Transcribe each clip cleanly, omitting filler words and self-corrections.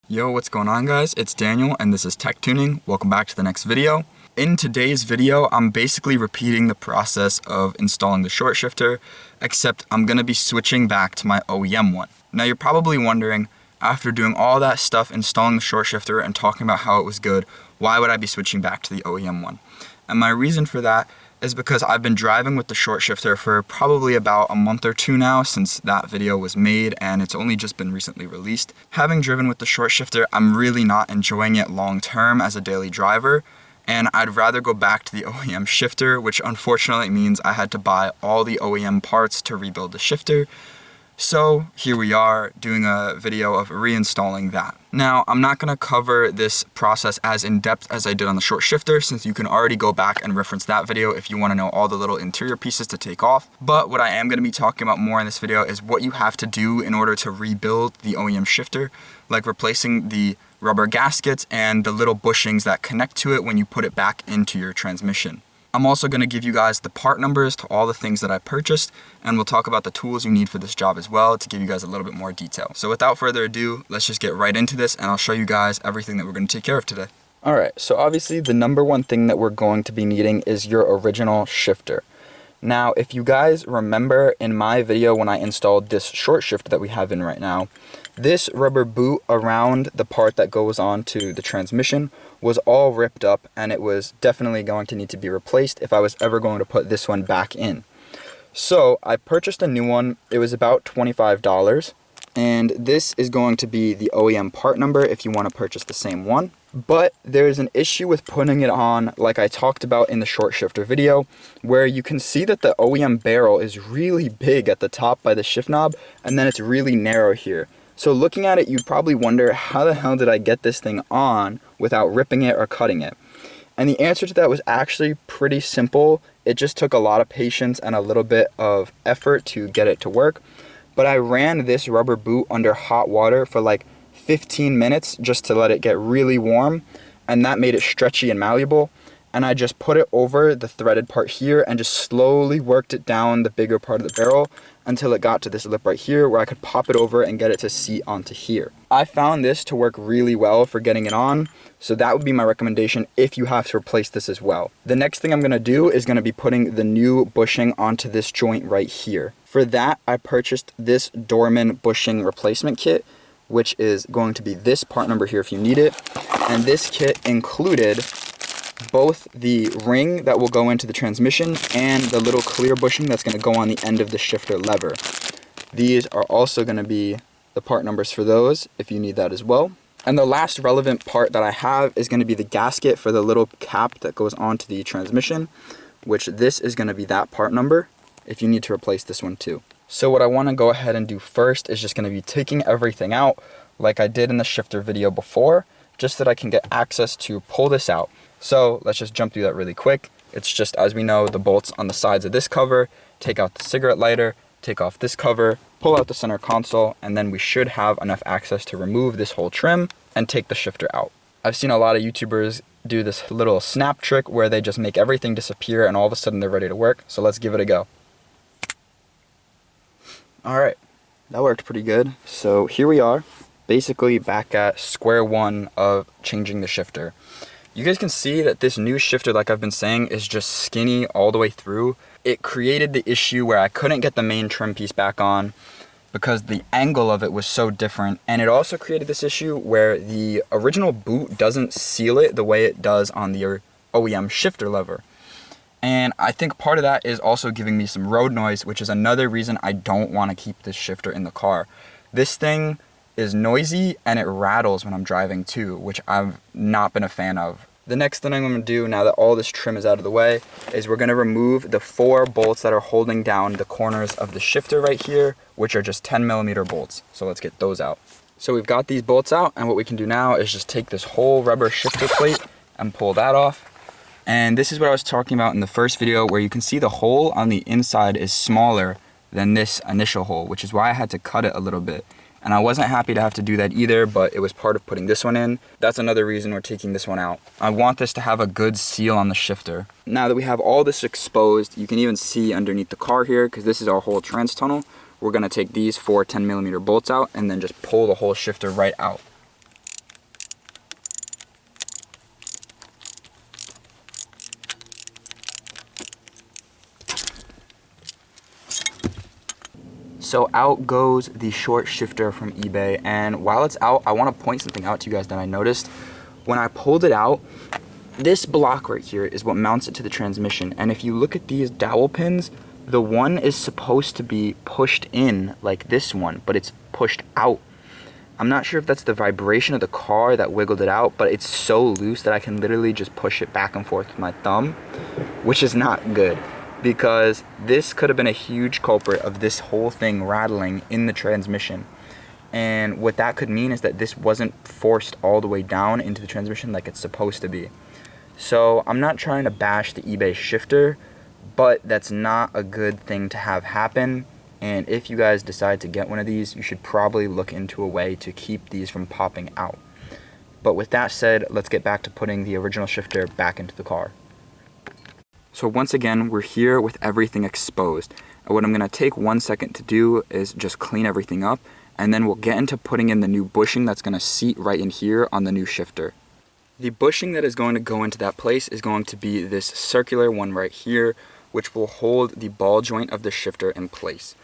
Yo, what's going on guys? It's Daniel and this is Tech Tuning. Welcome back to the next video. In today's video, I'm basically repeating the process of installing the short shifter, except I'm going to be switching back to my OEM one. Now you're probably wondering, after doing all that stuff, installing the short shifter and talking about how it was good, why would I be switching back to the OEM one? And my reason for that is because I've been driving with the short shifter for probably about a month or two now since that video was made, and it's only just been recently released. Having driven with the short shifter, I'm really not enjoying it long term as a daily driver, and I'd rather go back to the OEM shifter, which unfortunately means I had to buy all the OEM parts to rebuild the shifter. So here we are doing a video of reinstalling that. Now, I'm not going to cover this process as in depth as I did on the short shifter, since you can already go back and reference that video if you want to know all the little interior pieces to take off. But what I am going to be talking about more in this video is what you have to do in order to rebuild the OEM shifter, like replacing the rubber gaskets and the little bushings that connect to it when you put it back into your transmission. I'm also going to give you guys the part numbers to all the things that I purchased, and we'll talk about the tools you need for this job as well to give you guys a little bit more detail. So without further ado, let's just get right into this and I'll show you guys everything that we're going to take care of today. Alright, so obviously the number one thing that we're going to be needing is your original shifter. Now, if you guys remember in my video when I installed this short shifter that we have in right now, this rubber boot around the part that goes on to the transmission was all ripped up, and it was definitely going to need to be replaced if I was ever going to put this one back in. So I purchased a new one. It was about $25, and this is going to be the OEM part number if you want to purchase the same one. But there's an issue with putting it on, like I talked about in the short shifter video, where you can see that the OEM barrel is really big at the top by the shift knob, and then it's really narrow here. So looking at it, you'd probably wonder, how the hell did I get this thing on without ripping it or cutting it? And the answer to that was actually pretty simple. It just took a lot of patience and a little bit of effort to get it to work. But I ran this rubber boot under hot water for like 15 minutes just to let it get really warm, and that made it stretchy and malleable. And I just put it over the threaded part here and just slowly worked it down the bigger part of the barrel until it got to this lip right here where I could pop it over and get it to seat onto here. I found this to work really well for getting it on, so that would be my recommendation if you have to replace this as well. The next thing I'm going to do is going to be putting the new bushing onto this joint right here. For that, I purchased this Dorman bushing replacement kit, which is going to be this part number here if you need it. And this kit included both the ring that will go into the transmission and the little clear bushing that's going to go on the end of the shifter lever. These are also going to be the part numbers for those if you need that as well. And the last relevant part that I have is going to be the gasket for the little cap that goes onto the transmission, which this is going to be that part number if you need to replace this one too. So what I want to go ahead and do first is just going to be taking everything out like I did in the shifter video before, just so that I can get access to pull this out. So let's just jump through that really quick. It's just, as we know, the bolts on the sides of this cover, take out the cigarette lighter, take off this cover, pull out the center console, and then we should have enough access to remove this whole trim and take the shifter out. I've seen a lot of YouTubers do this little snap trick where they just make everything disappear and all of a sudden they're ready to work. So let's give it a go. Alright, that worked pretty good. So here we are, basically back at square one of changing the shifter. You guys can see that this new shifter, like I've been saying, is just skinny all the way through. It created the issue where I couldn't get the main trim piece back on because the angle of it was so different. And it also created this issue where the original boot doesn't seal it the way it does on the OEM shifter lever. And I think part of that is also giving me some road noise, which is another reason I don't want to keep this shifter in the car. This thing is noisy and it rattles when I'm driving too, which I've not been a fan of. The next thing I'm going to do now that all this trim is out of the way is we're going to remove the 4 bolts that are holding down the corners of the shifter right here, which are just 10mm bolts. So let's get those out. So we've got these bolts out, and what we can do now is just take this whole rubber shifter plate and pull that off. And this is what I was talking about in the first video, where you can see the hole on the inside is smaller than this initial hole, which is why I had to cut it a little bit. And I wasn't happy to have to do that either, but it was part of putting this one in. That's another reason we're taking this one out. I want this to have a good seal on the shifter. Now that we have all this exposed, you can even see underneath the car here, because this is our whole trans tunnel. We're going to take these 4 10mm bolts out and then just pull the whole shifter right out. So out goes the short shifter from eBay, and while it's out, I want to point something out to you guys that I noticed. When I pulled it out, this block right here is what mounts it to the transmission, and if you look at these dowel pins, the one is supposed to be pushed in like this one, but it's pushed out. I'm not sure if that's the vibration of the car that wiggled it out, but it's so loose that I can literally just push it back and forth with my thumb, which is not good, because this could have been a huge culprit of this whole thing rattling in the transmission. And what that could mean is that this wasn't forced all the way down into the transmission like it's supposed to be. So I'm not trying to bash the eBay shifter, but that's not a good thing to have happen. And if you guys decide to get one of these, you should probably look into a way to keep these from popping out. But with that said, let's get back to putting the original shifter back into the car. So once again, we're here with everything exposed. And what I'm gonna take 1 second to do is just clean everything up, and then we'll get into putting in the new bushing that's gonna seat right in here on the new shifter. The bushing that is going to go into that place is going to be this circular one right here, which will hold the ball joint of the shifter in place.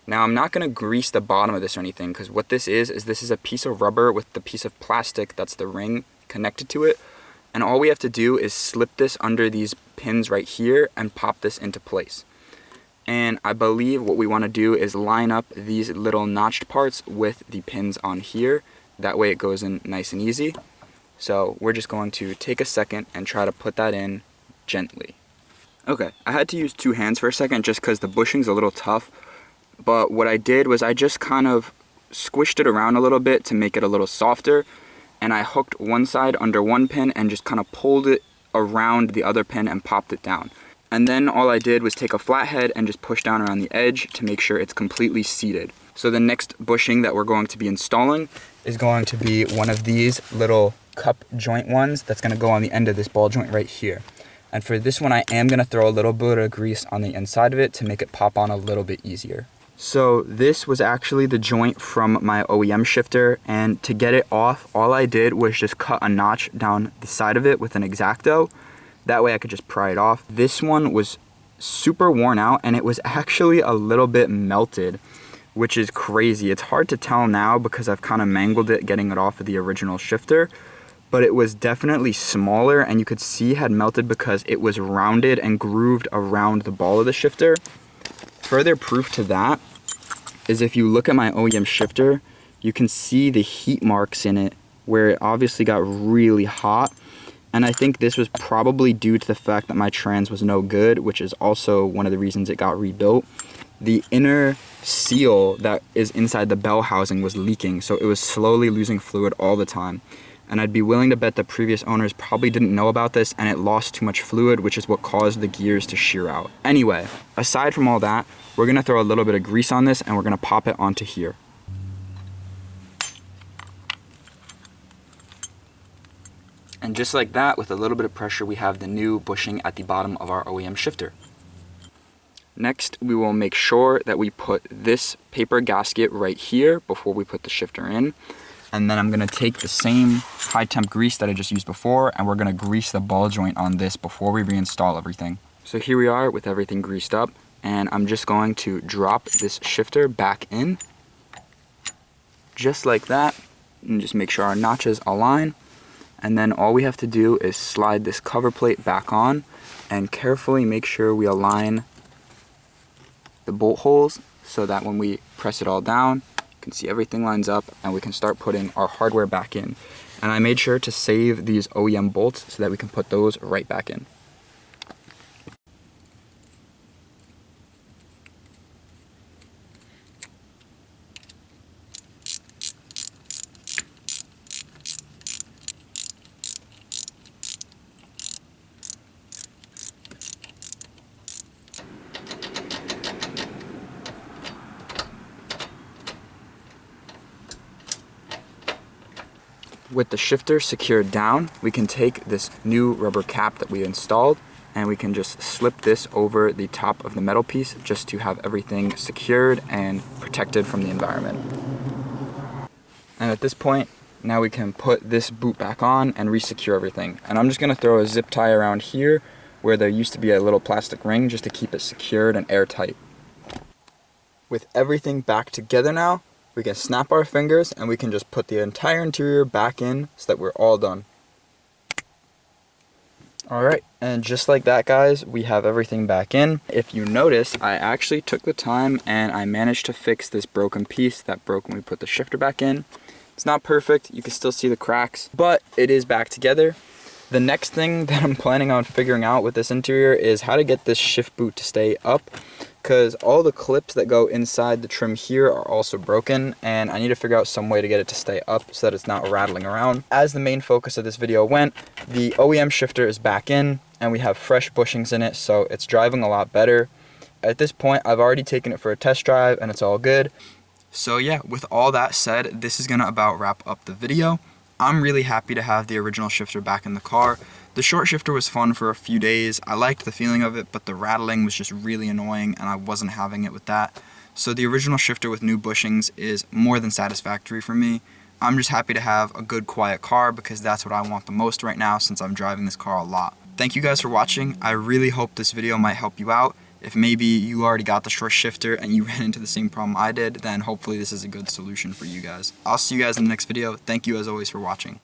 Now I'm not going to grease the bottom of this or anything, because what this is a piece of rubber with the piece of plastic that's the ring connected to it, and all we have to do is slip this under these pins right here and pop this into place. And I believe what we want to do is line up these little notched parts with the pins on here, that way it goes in nice and easy. So we're just going to take a second and try to put that in gently. Okay, I had to use 2 hands for a second just because the bushing's a little tough, but what I did was I just kind of squished it around a little bit to make it a little softer, and I hooked one side under one pin and just kind of pulled it around the other pin and popped it down. And then all I did was take a flathead and just push down around the edge to make sure it's completely seated. So the next bushing that we're going to be installing is going to be one of these little cup joint ones that's going to go on the end of this ball joint right here. And for this one, I am going to throw a little bit of grease on the inside of it to make it pop on a little bit easier. So this was actually the joint from my OEM shifter, and to get it off, all I did was just cut a notch down the side of it with an X-Acto. That way I could just pry it off. This one was super worn out, and it was actually a little bit melted, which is crazy. It's hard to tell now because I've kind of mangled it getting it off of the original shifter, but it was definitely smaller, and you could see had melted because it was rounded and grooved around the ball of the shifter. Further proof to that is if you look at my OEM shifter, you can see the heat marks in it where it obviously got really hot. And I think this was probably due to the fact that my trans was no good, which is also one of the reasons it got rebuilt. The inner seal that is inside the bell housing was leaking, so it was slowly losing fluid all the time. And I'd be willing to bet the previous owners probably didn't know about this and it lost too much fluid, which is what caused the gears to shear out. Anyway, aside from all that, we're gonna throw a little bit of grease on this and we're gonna pop it onto here. And just like that, with a little bit of pressure, we have the new bushing at the bottom of our OEM shifter. Next, we will make sure that we put this paper gasket right here before we put the shifter in. And then I'm gonna take the same high temp grease that I just used before, and we're gonna grease the ball joint on this before we reinstall everything. So here we are with everything greased up, and I'm just going to drop this shifter back in, just like that, and just make sure our notches align. And then all we have to do is slide this cover plate back on and carefully make sure we align the bolt holes so that when we press it all down, you can see everything lines up and we can start putting our hardware back in. And I made sure to save these OEM bolts so that we can put those right back in. With the shifter secured down, we can take this new rubber cap that we installed and we can just slip this over the top of the metal piece just to have everything secured and protected from the environment. And at this point, now we can put this boot back on and re-secure everything. And I'm just gonna throw a zip tie around here where there used to be a little plastic ring just to keep it secured and airtight. with everything back together now, we can snap our fingers and we can just put the entire interior back in so that we're all done. Alright, and just like that, guys, we have everything back in. If you notice, I actually took the time and I managed to fix this broken piece that broke when we put the shifter back in. It's not perfect, you can still see the cracks, but it is back together. The next thing that I'm planning on figuring out with this interior is how to get this shift boot to stay up, because all the clips that go inside the trim here are also broken, and I need to figure out some way to get it to stay up so that it's not rattling around. As the main focus of this video went, the OEM shifter is back in and we have fresh bushings in it, so it's driving a lot better. At this point, I've already taken it for a test drive and it's all good. So yeah, with all that said, this is gonna about wrap up the video. I'm really happy to have the original shifter back in the car. The short shifter was fun for a few days. I liked the feeling of it, but the rattling was just really annoying and I wasn't having it with that. So the original shifter with new bushings is more than satisfactory for me. I'm just happy to have a good quiet car because that's what I want the most right now since I'm driving this car a lot. Thank you guys for watching. I really hope this video might help you out. If maybe you already got the short shifter and you ran into the same problem I did, then hopefully this is a good solution for you guys. I'll see you guys in the next video. Thank you as always for watching.